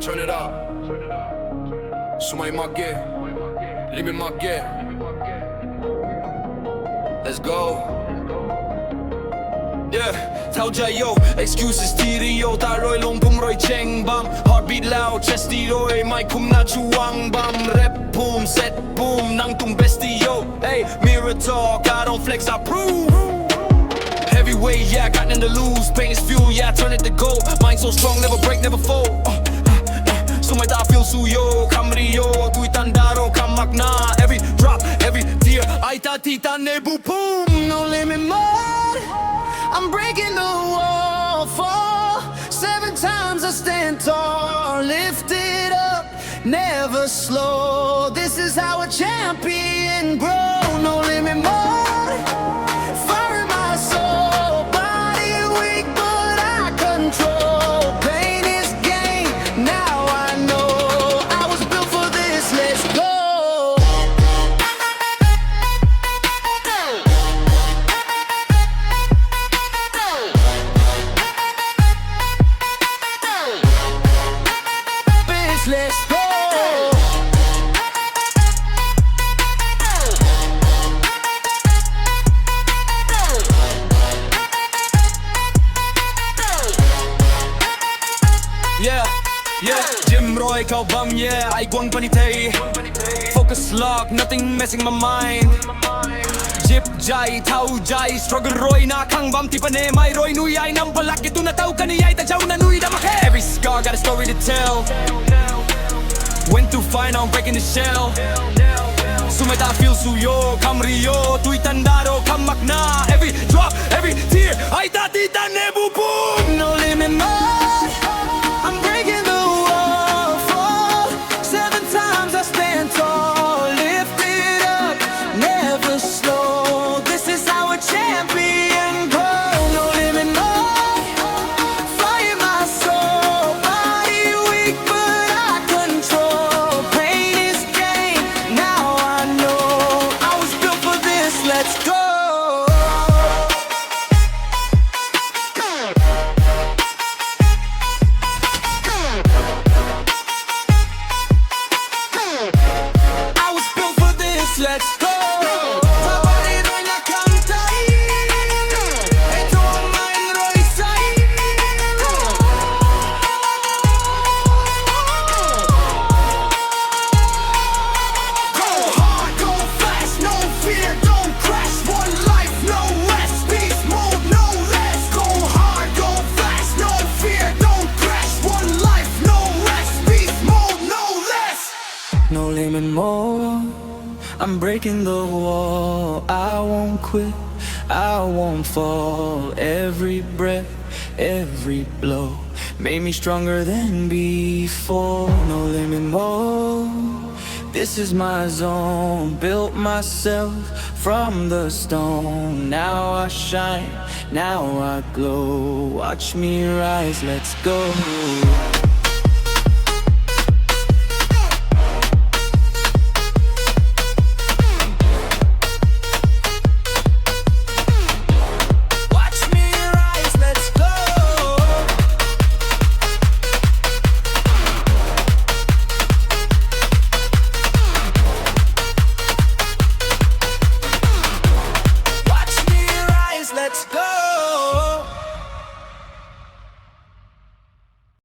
Turn it up. Sumay magge, limit magge. Let's go. Yeah, thao jai yo, excuses tiri yo, ta roi long pung roi cheng bam. Heartbeat loud, chesty roi, mai kum na chuang bam. Rep boom, set boom, nang tung bestie yo. Hey, mirror talk, I don't flex, I prove. Heavyweight, yeah, got nothing to lose. Pain is fuel, yeah, turn it to gold. Mind so strong, never break, never fold. So my da feel su yo, Kamei yo, tui tandaro kamak na. Every drop, every tear, I ta tita nebu boom. No limit more, I'm breaking the wall. Fall 7 times I stand tall. Lift it up, never slow. This is how a champion grow. No limit more, fire in my soul. Body weak but I control. Pain is gain, now I know. I was built for this, let's go. Bitch, let's go. Yeah, yeah, Jim Roy kau bum, yeah, I guang panitay. Focus lock, nothing messing my mind. Jip jai, thao jai, struggle roy na kang bum tipane mai roy nui ai nam balak itu na tau kaniyai ta jau na nui damake. Every scar got a story to tell. Went through fire, now I'm breaking the shell. Sumeta feel su yo, Kamei yo, tui tandaro kamak na. Every drop, every tear, ai ta tita nebu boom. No limit more, I'm breaking the wall. Fall 7 times I stand tall. Lift it up, never slow. This is how a champion grows. No limit more, fire in my soul. Body weak but I control. Pain is gain, now I know. I was built for this, let's go. I was built for this, let's go. Sabay roy na kantay, ito ang mind roy say. Go hard, go fast, no fear, don't crash. One life, no rest, beast mode, no less. Go hard, go fast, no fear, don't crash. One life, no rest, beast mode, no less. No limit more, I'm breaking the wall. I won't quit, I won't fall. Every breath, every blow made me stronger than before. No limit more, this is my zone. Built myself from the stone. Now I shine, now I glow. Watch me rise, let's go.